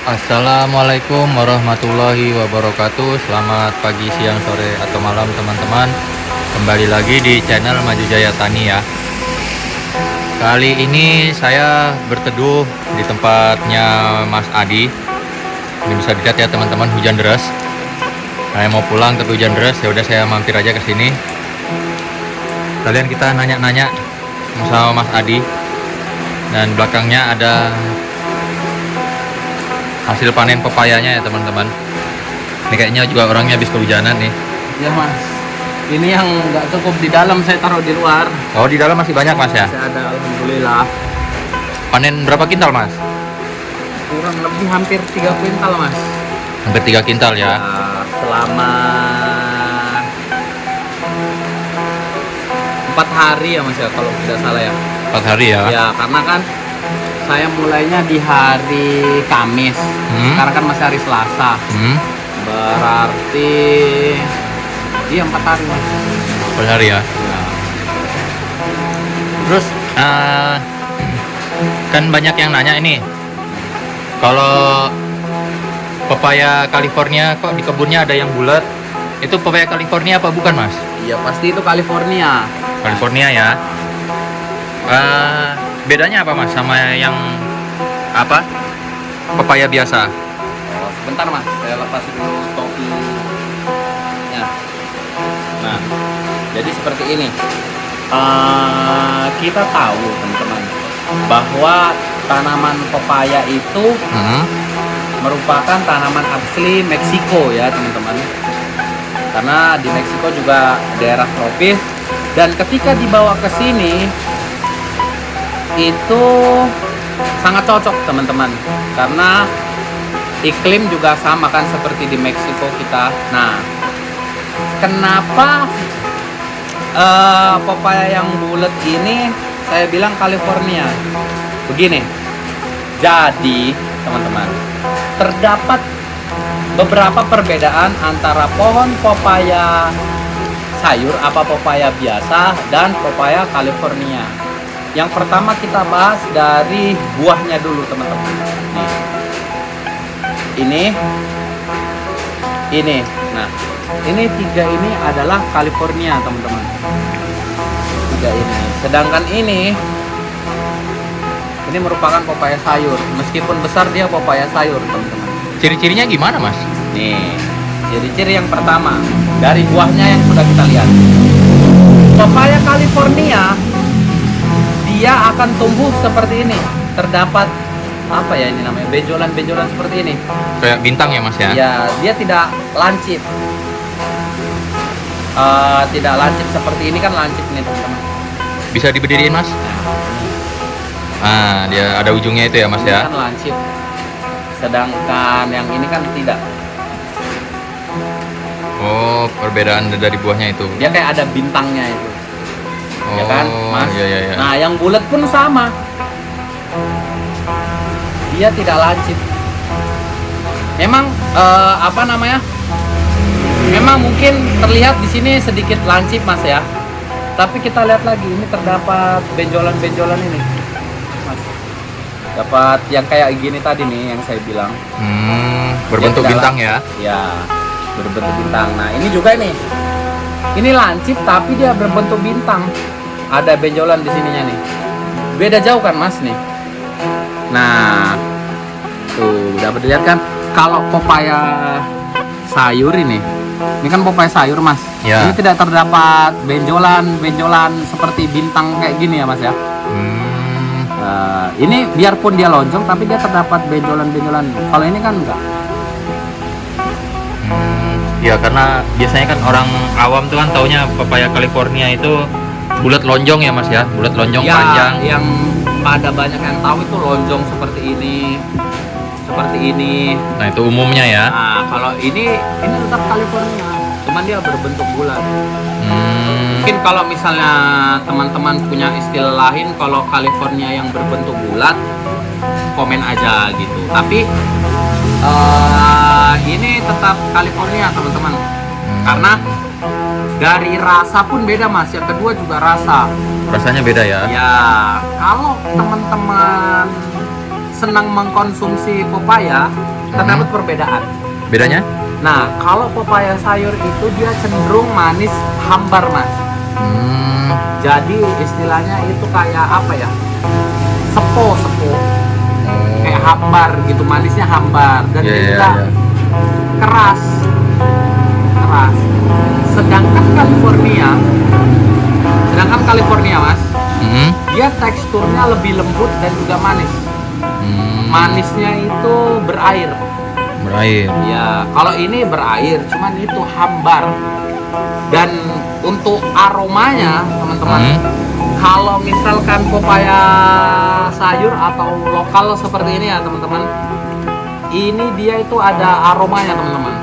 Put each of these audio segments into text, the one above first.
Assalamualaikum warahmatullahi wabarakatuh. Selamat pagi, siang, sore, atau malam teman-teman. Kembali lagi di channel Maju Jaya Tani ya. Kali ini saya berteduh di tempatnya Mas Adi. Ini bisa dilihat ya teman-teman, hujan deras. Saya mau pulang tapi hujan deras, ya udah saya mampir aja ke sini. Kalian kita nanya-nanya sama Mas Adi. Dan belakangnya ada hasil panen pepayanya ya teman-teman. Ini kayaknya juga orangnya habis kehujanan nih. Ya mas, ini yang nggak cukup di dalam saya taruh di luar. Oh, di dalam masih banyak mas ya? Masih ada, alhamdulillah. Panen berapa kintal mas? Kurang lebih hampir 3 kuintal mas. Hampir 3 kintal ya? Selama 4 hari ya mas ya, kalau tidak salah ya. 4 hari ya? Ya, karena kan saya mulainya di hari Kamis. Sekarang kan masih hari Selasa. Berarti iya 4 hari mas. 4 hari ya? Ya. Terus kan banyak yang nanya ini, kalau pepaya California kok di kebunnya ada yang bulat, itu pepaya California apa bukan mas? Iya pasti itu California. California ya. Bedanya apa mas sama yang apa pepaya biasa? Oh, sebentar mas, saya lepas dulu topinya. Nah, jadi seperti ini. Kita tahu teman-teman bahwa tanaman pepaya itu merupakan tanaman asli Meksiko ya teman-teman. Karena di Meksiko juga daerah tropis, dan ketika dibawa ke sini itu sangat cocok teman-teman, karena iklim juga sama kan seperti di Meksiko kita. Nah, kenapa pepaya yang bulat ini saya bilang California? Begini, jadi teman-teman, terdapat beberapa perbedaan antara pohon pepaya sayur apa pepaya biasa dan pepaya California. Yang pertama kita bahas dari buahnya dulu teman-teman. Nih. Ini. Nah, ini 3 ini adalah California teman-teman. 3 ini. Sedangkan ini merupakan pepaya sayur. Meskipun besar dia pepaya sayur teman-teman. Ciri-cirinya gimana mas? Nih, ciri-ciri yang pertama dari buahnya yang sudah kita lihat. Pepaya California dia akan tumbuh seperti ini. Terdapat apa ya ini namanya, benjolan-benjolan seperti ini. Kayak bintang ya mas ya? Ya, dia tidak lancip. Tidak lancip seperti ini kan lancip nih teman-teman. Bisa diberdiriin mas? Dia ada ujungnya itu ya mas Ini ya? kan lancip. Sedangkan yang ini kan tidak. Oh, perbedaan dari buahnya itu. Dia kayak ada bintangnya itu. Oh, Ya kan, mas? Iya. Nah, yang bulat pun sama. Dia tidak lancip. Memang apa namanya? Memang mungkin terlihat di sini sedikit lancip mas ya. Tapi kita lihat lagi, ini terdapat benjolan-benjolan ini, mas. Dapat yang kayak gini tadi nih yang saya bilang. Berbentuk bintang ya? Ya, berbentuk bintang. Nah, ini juga nih. Ini lancip tapi dia berbentuk bintang. Ada benjolan di sininya nih. Beda jauh kan mas nih. Nah, tuh dapat dilihat kan. Kalau pepaya sayur ini kan pepaya sayur mas. Ya. Ini tidak terdapat benjolan seperti bintang kayak gini ya mas ya. Ini biarpun dia lonjong tapi dia terdapat benjolan-benjolan. Kalau ini kan enggak. Ya karena biasanya kan orang awam tuh kan taunya pepaya California itu bulat lonjong ya mas ya, bulat lonjong Ya, panjang. yang pada banyak yang tahu itu lonjong seperti ini, seperti ini. Nah itu umumnya ya. Nah, kalau ini tetap California, cuman dia berbentuk bulat. Mungkin kalau misalnya teman-teman punya istilah lain, kalau California yang berbentuk bulat, komen aja gitu. Tapi ini tetap California teman-teman, karena dari rasa pun beda mas. Yang kedua juga rasa. Rasanya beda ya? Ya, kalau teman-teman senang mengkonsumsi pepaya, terdapat perbedaan. Bedanya? Nah, kalau pepaya sayur itu dia cenderung manis hambar, Mas. Jadi istilahnya itu kayak apa ya? Sepo. Kayak hambar gitu, manisnya hambar dan tidak keras. Sedangkan California, Mas, dia teksturnya lebih lembut dan juga manis. Manisnya itu berair. Ya, kalau ini berair, cuman itu hambar. Dan untuk aromanya, teman-teman, kalau misalkan pepaya sayur atau lokal seperti ini ya, teman-teman, ini dia itu ada aromanya, teman-teman.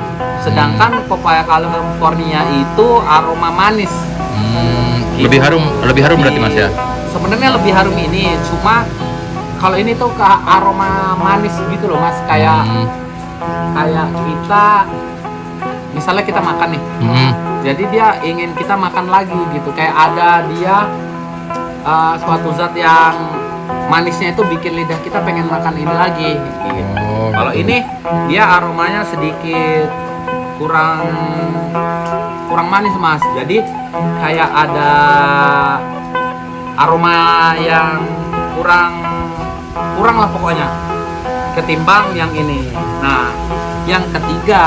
Sedangkan pepaya California itu aroma manis. Lebih harum berarti, Mas ya? Sebenarnya lebih harum ini, cuma kalau ini tuh ke aroma manis gitu loh, Mas, kayak kita misalnya kita makan nih. Jadi dia ingin kita makan lagi gitu, kayak ada dia suatu zat yang manisnya itu bikin lidah kita pengen makan ini lagi gitu. Kalau ini dia aromanya sedikit kurang manis, Mas. Jadi kayak ada aroma yang kurang lah pokoknya ketimbang yang ini. Nah, yang ketiga,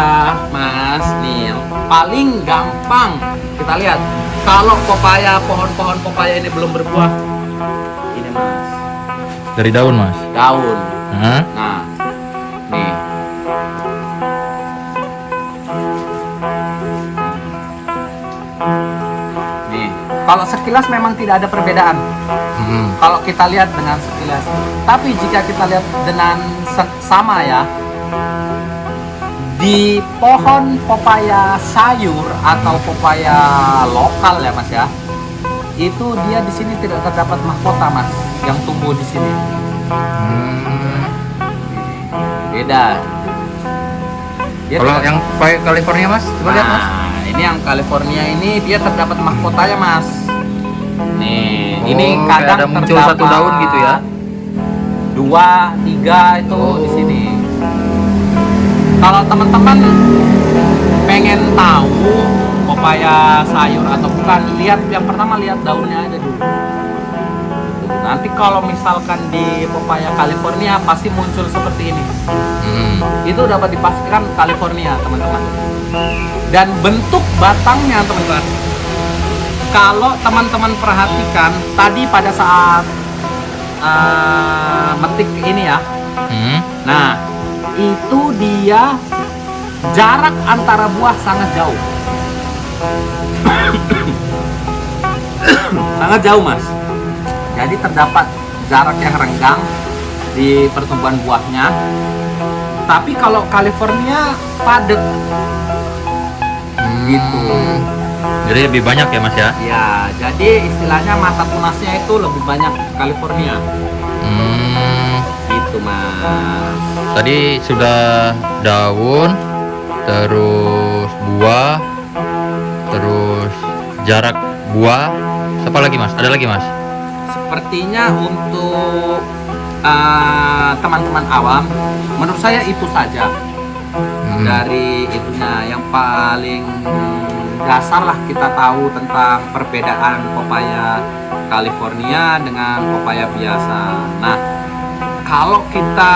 Mas, nih yang paling gampang kita lihat kalau pohon pepaya ini belum berbuah, ini, Mas, dari daun, Mas. Daun. Nah, nih. Kalau sekilas memang tidak ada perbedaan. Kalau kita lihat dengan sekilas. Tapi jika kita lihat dengan sama ya, di pohon pepaya sayur atau pepaya lokal ya, Mas ya, itu dia di sini tidak terdapat mahkota, Mas, yang tumbuh di sini. Beda. Kalau yang pepaya California, Mas, coba lihat, Mas. Ini yang California ini dia terdapat mahkotanya, Mas. Nih, ini kadang ada muncul terdapat satu daun gitu ya. 2, 3 itu di sini. Kalau teman-teman pengen tahu pepaya sayur atau bukan, lihat yang pertama, lihat daunnya aja dulu. Nanti kalau misalkan di pepaya California pasti muncul seperti ini. Itu dapat dipastikan California, teman-teman. Dan bentuk batangnya, teman-teman, kalau teman-teman perhatikan tadi pada saat metik ini ya, nah itu dia jarak antara buah sangat jauh. Sangat jauh, Mas. Jadi terdapat jarak yang renggang di pertumbuhan buahnya. Tapi kalau California padat. Gitu. Jadi lebih banyak ya, Mas ya? Ya, jadi istilahnya mata tunasnya itu lebih banyak California. Gitu, Mas. Tadi sudah daun, terus buah, terus jarak buah. Apa lagi, Mas? Ada lagi, Mas? Sepertinya untuk teman-teman awam, menurut saya itu saja. Dari itunya yang paling dasar lah kita tahu tentang perbedaan pepaya California dengan pepaya biasa. Nah, kalau kita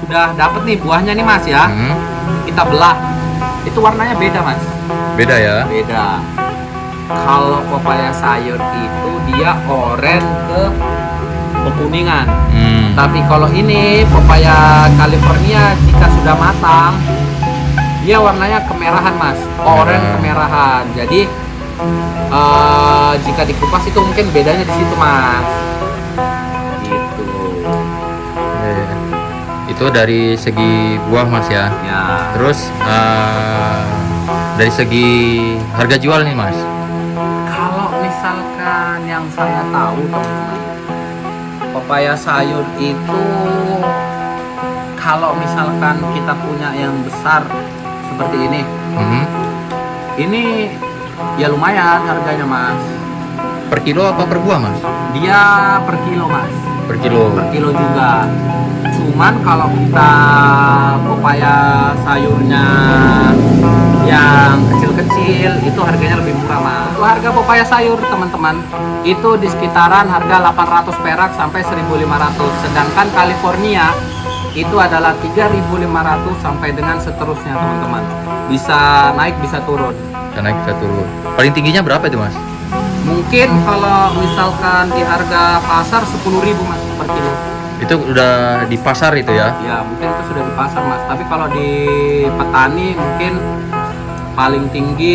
sudah dapat nih buahnya nih, Mas ya, kita belah, itu warnanya beda, Mas. Beda ya? Beda. Kalau pepaya sayur itu dia oranye ke kekuningan. Tapi kalau ini pepaya California jika sudah matang, dia warnanya kemerahan, Mas. Oranye kemerahan. Jadi jika dikupas itu mungkin bedanya di situ, Mas. Gitu. Itu dari segi buah, Mas ya. Ya. Terus dari segi harga jual nih, Mas. Kalau misalkan yang saya tahu, teman-teman, pepaya sayur itu kalau misalkan kita punya yang besar seperti ini ya lumayan harganya, Mas. Per kilo apa per buah, Mas? Dia per kilo, Mas. Per kilo. Per kilo juga. Cuman kalau kita pepaya sayurnya yang kecil-kecil itu harganya lebih murah mas. Untuk harga pepaya sayur teman-teman itu di sekitaran harga 800 perak sampai 1.500. Sedangkan California itu adalah 3.500 sampai dengan seterusnya teman-teman. Bisa naik bisa turun. Bisa naik bisa turun. Paling tingginya berapa itu mas? Mungkin kalau misalkan di harga pasar 10.000 mas per kilo. Itu udah di pasar itu ya? Ya mungkin itu sudah di pasar mas. Tapi kalau di petani mungkin paling tinggi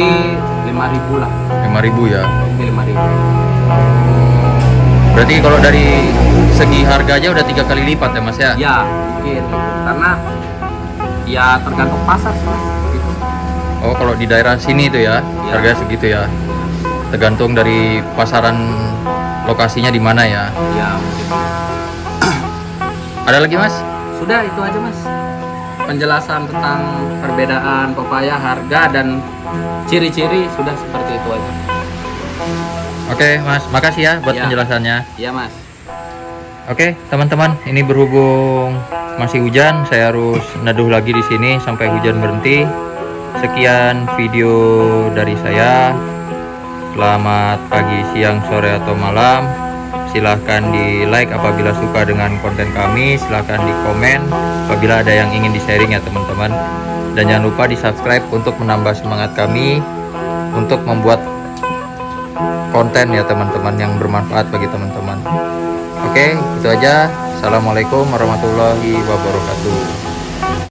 5.000 lah. 5.000 ya? Tinggi 5.000. Berarti kalau dari segi harga aja udah 3 kali lipat ya mas ya? Ya mungkin karena ya tergantung pasar sih mas. Gitu. Oh kalau di daerah sini itu ya, Ya. harganya segitu ya? Tergantung dari pasaran lokasinya di mana ya? Ya mungkin. Ada lagi mas? Sudah itu aja mas. Penjelasan tentang perbedaan pepaya, harga dan ciri-ciri sudah seperti itu aja. Oke mas, makasih ya buat Ya. penjelasannya. Iya mas. Oke teman-teman, ini berhubung masih hujan, saya harus neduh lagi di sini sampai hujan berhenti. Sekian video dari saya. Selamat pagi, siang, sore atau malam. Silahkan di like apabila suka dengan konten kami. Silahkan di komen apabila ada yang ingin di sharing ya teman-teman. Dan jangan lupa di subscribe untuk menambah semangat kami untuk membuat konten ya teman-teman yang bermanfaat bagi teman-teman. Oke, itu aja. Assalamualaikum warahmatullahi wabarakatuh.